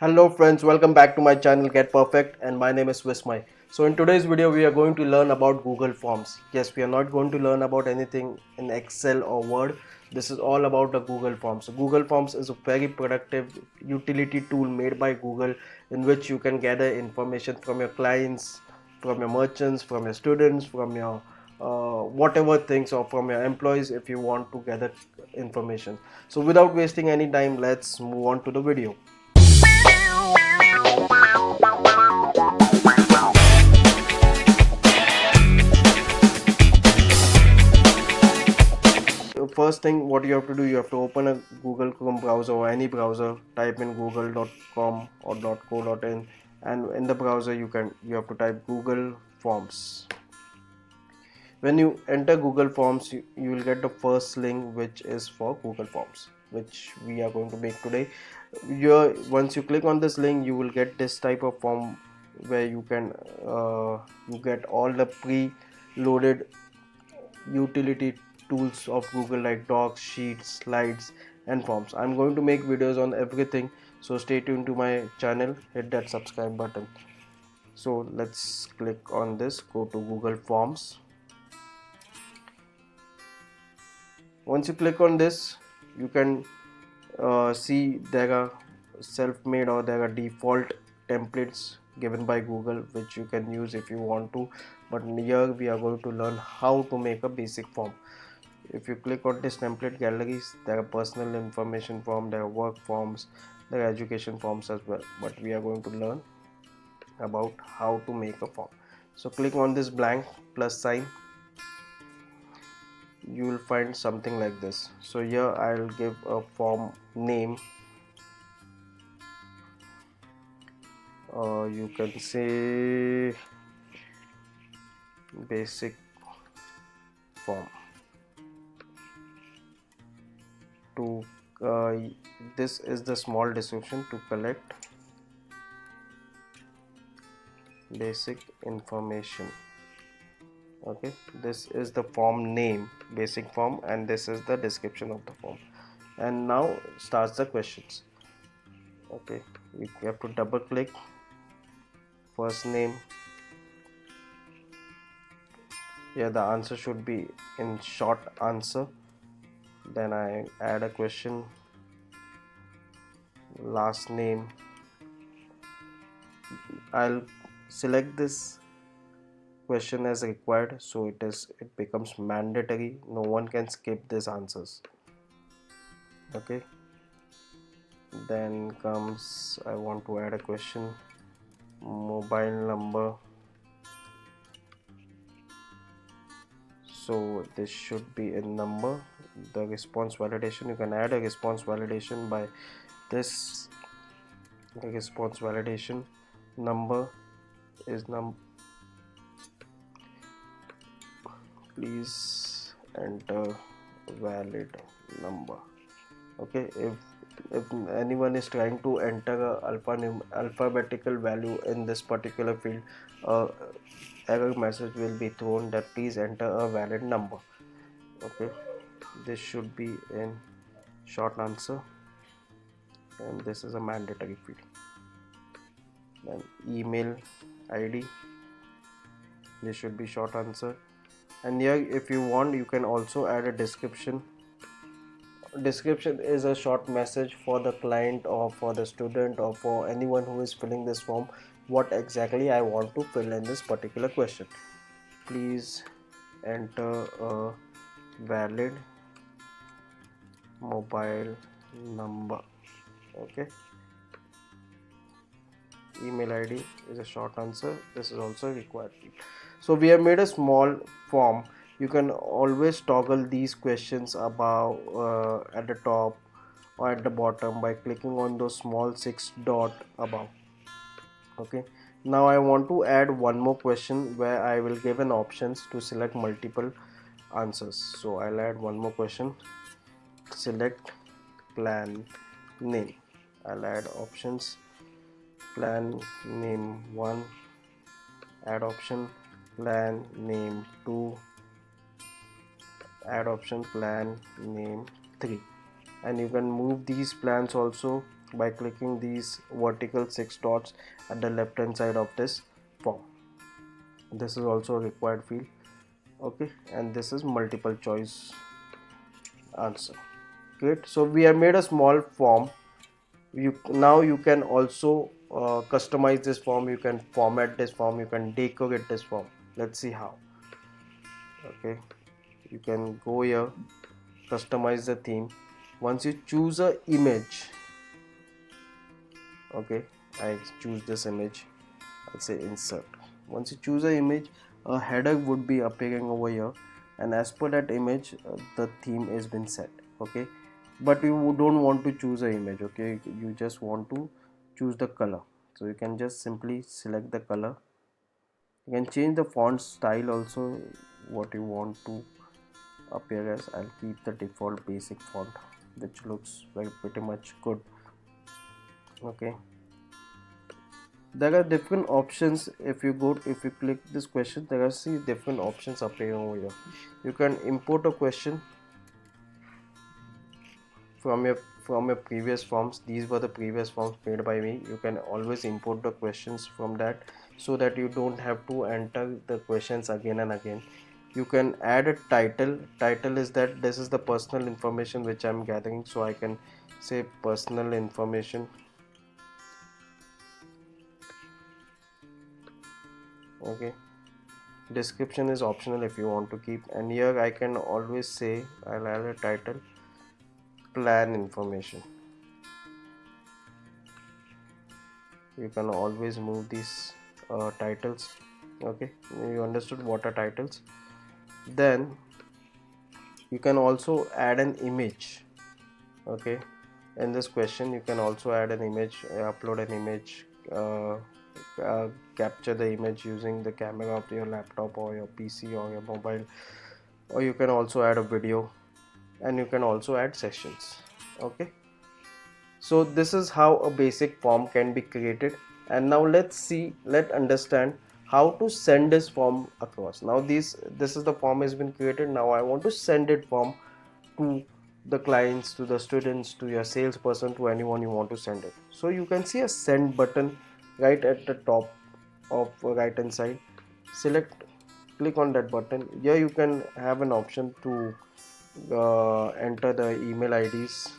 Hello friends, welcome back to my channel Get Perfect, and my name is Vismay. So in today's video we are going to learn about Google Forms. Yes, we are not going to learn about anything in Excel or Word. This is all about the Google Forms. So Google Forms is a very productive utility tool made by Google in which you can gather information from your clients, from your merchants, from your students, from your whatever things, or from your employees if you want to gather information. So without wasting any time, let's move on to the video. First thing what you have to do, you have to open a Google Chrome browser or any browser, type in google.com or .co.in, and in the browser you have to type Google Forms. When you enter Google Forms, you will get the first link, which is for Google Forms, which we are going to make today. Once you click on this link, you will get this type of form where you get all the pre-loaded utility tools of Google like Docs, Sheets, Slides, and Forms. I'm going to make videos on everything, so stay tuned to my channel, hit that subscribe button. So let's click on this, go to Google Forms. Once you click on this, you can see there are self-made or there are default templates given by Google which you can use if you want to, but here we are going to learn how to make a basic form. If you click on this template galleries, there are personal information form, there are work forms, there are education forms as well, but we are going to learn about how to make a form. So click on this blank plus sign, you will find something like this. So here I'll give a form name, you can say basic form. To this is the small description: to collect basic information. Okay, this is the form name, basic form, and this is the description of the form. And now starts the questions. Okay, we have to double click first name. Here the answer should be in short answer. Then I add a question, last name. I'll select this question as required, so it becomes mandatory. No one can skip these answers. Okay, then comes, I want to add a question, mobile number. So this should be a number. The response validation, you can add a response validation by this. The response validation number is please enter valid number. Okay, if anyone is trying to enter a alphabetical value in this particular field, error message will be thrown that please enter a valid number. Okay, this should be in short answer, and this is a mandatory field. Then email ID, this should be short answer. And here if you want, you can also add a description. Description is a short message for the client or for the student or for anyone who is filling this form, what exactly I want to fill in this particular question. Please enter a valid mobile number. Okay, email ID is a short answer, this is also required. So we have made a small form. You can always toggle these questions above, at the top or at the bottom, by clicking on those small 6 dot above. Okay, now I want to add one more question where I will give an options to select multiple answers. So I'll add one more question, select plan name. I'll add options, plan name 1, add option plan name 2, add option plan name 3, and you can move these plans also by clicking these vertical 6 dots at the left hand side of this form. This is also a required field. Okay, and this is multiple choice answer. Great. So we have made a small form. You can also customize this form, you can format this form, you can decorate this form. Let's see how. Okay, you can go here, customize the theme. Once you choose a image, okay, I choose this image, I'll say insert. Once you choose an image, a header would be appearing over here, and as per that image the theme has been set. Okay, but you don't want to choose an image. Okay, you just want to choose the color, so you can just simply select the color. You can change the font style also, what you want to appear as. I'll keep the default basic font, which looks very pretty much good. Okay, there are different options. If you click this question, there are different options appearing over here. You can import a question from your previous forms. These were the previous forms made by me. You can always import the questions from that, so that you don't have to enter the questions again and again. You can add a title. Title is that this is the personal information which I'm gathering, so I can say personal information. Okay, description is optional if you want to keep, and here I can always say I'll add a title, plan information. You can always move these titles. Okay, you understood what are titles. Then you can also add an image. Okay, in this question you can also add an image, upload an image, capture the image using the camera of your laptop or your PC or your mobile, or you can also add a video, and you can also add sessions. Okay, so this is how a basic form can be created. And now let's understand how to send this form across. Now this is the form has been created. Now I want to send it form to the clients, to the students, to your salesperson, to anyone you want to send it. So you can see a send button right at the top of right hand side. Click on that button. Here you can have an option to enter the email IDs.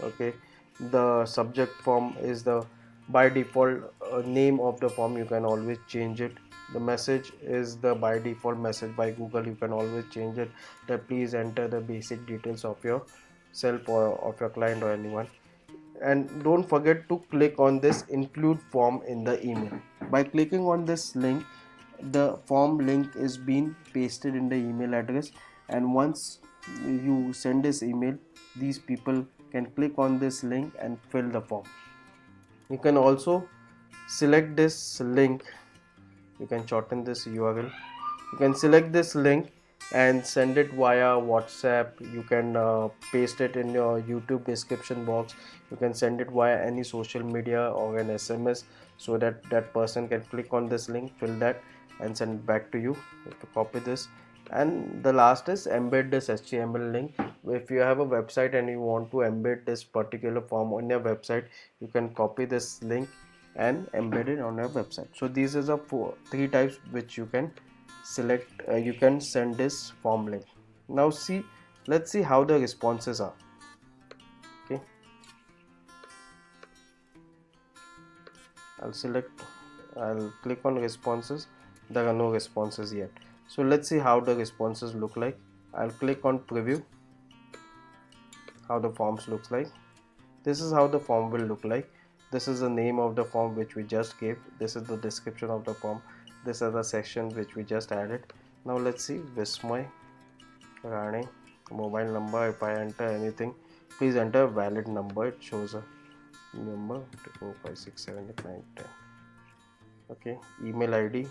Okay, the subject form is the by default name of the form. You can always change it. The message is the by default message by Google. You can always change it, that please enter the basic details of yourself or of your client or anyone. And don't forget to click on this include form in the email. By clicking on this link, the form link is being pasted in the email address, and once you send this email, these people can click on this link and fill the form. You can also select this link. You can shorten this URL. You can select this link and send it via WhatsApp. You can paste it in your YouTube description box. You can send it via any social media or an SMS, so that that person can click on this link, fill that, and send it back to you. You have to copy this. And the last is embed this HTML link. If you have a website and you want to embed this particular form on your website, you can copy this link and embed it on your website. So these are the three types which you can select. You can send this form link. Now let's see how the responses are. Okay, I'll click on responses. There are no responses yet, so let's see how the responses look like. I'll click on preview, how the forms looks like. This is how the form will look like. This is the name of the form which we just gave. This is the description of the form. This is the section which we just added. Now let's see. Vismay, Rane, mobile number. If I enter anything, please enter a valid number. It shows a number 4 5 6 7 8 9 10. Okay, email ID.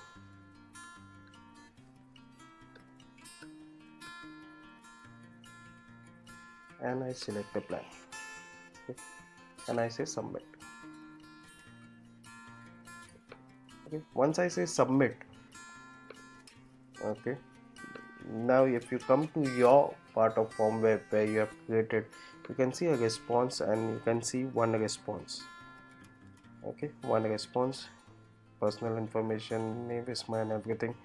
And I select the plan. Okay, and I say submit. Okay, once I say submit, okay, now if you come to your part of form where you have created, you can see a response, and you can see one response. Okay, one response, personal information, name, Vismay, and everything.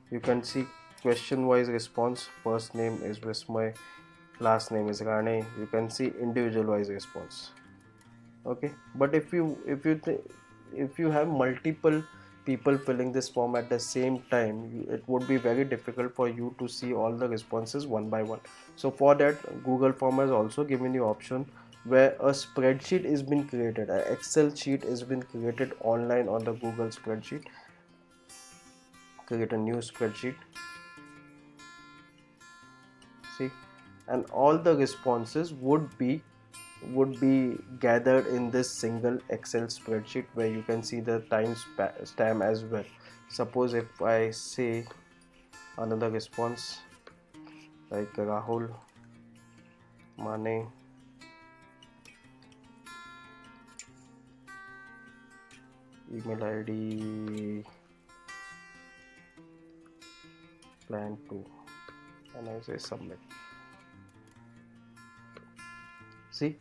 You can see question wise response. First name is Vismay, last name is Rane. You can see individual wise response. Okay, but if you have multiple people filling this form at the same time, it would be very difficult for you to see all the responses one by one. So for that, Google form has also given you option where a spreadsheet is being created, an Excel sheet is been created online on the Google spreadsheet. Create a new spreadsheet, see, and all the responses would be gathered in this single Excel spreadsheet where you can see the stamp as well. Suppose if I say another response like Rahul Mane, email ID plan 2, and I say submit. See,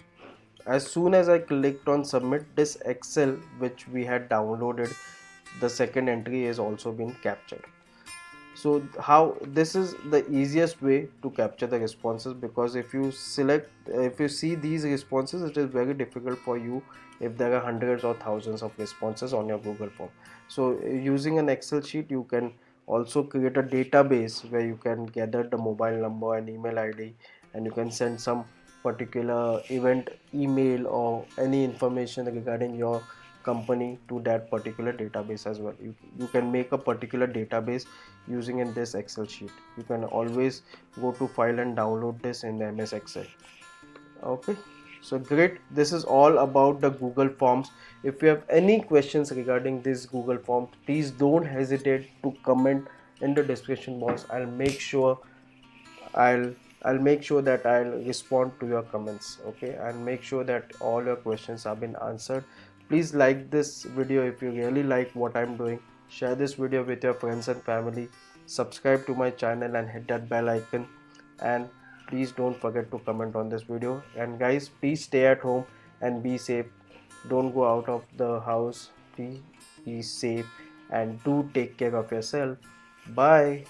as soon as I clicked on submit, this Excel which we had downloaded, the second entry is also been captured. So how this is the easiest way to capture the responses, because if you see these responses, it is very difficult for you if there are hundreds or thousands of responses on your Google form. So using an Excel sheet, you can also create a database where you can gather the mobile number and email ID, and you can send some particular event email or any information regarding your company to that particular database as well. You can make a particular database using in this Excel sheet. You can always go to file and download this in the MS Excel. Okay, so great. This is all about the Google Forms. If you have any questions regarding this Google Form, please don't hesitate to comment in the description box. I'll I'll make sure that I'll respond to your comments. Okay, and make sure that all your questions have been answered. Please like this video if you really like what I'm doing. Share this video with your friends and family. Subscribe to my channel and hit that bell icon. And please don't forget to comment on this video. And guys, please stay at home and be safe. Don't go out of the house. Please be safe and do take care of yourself. Bye.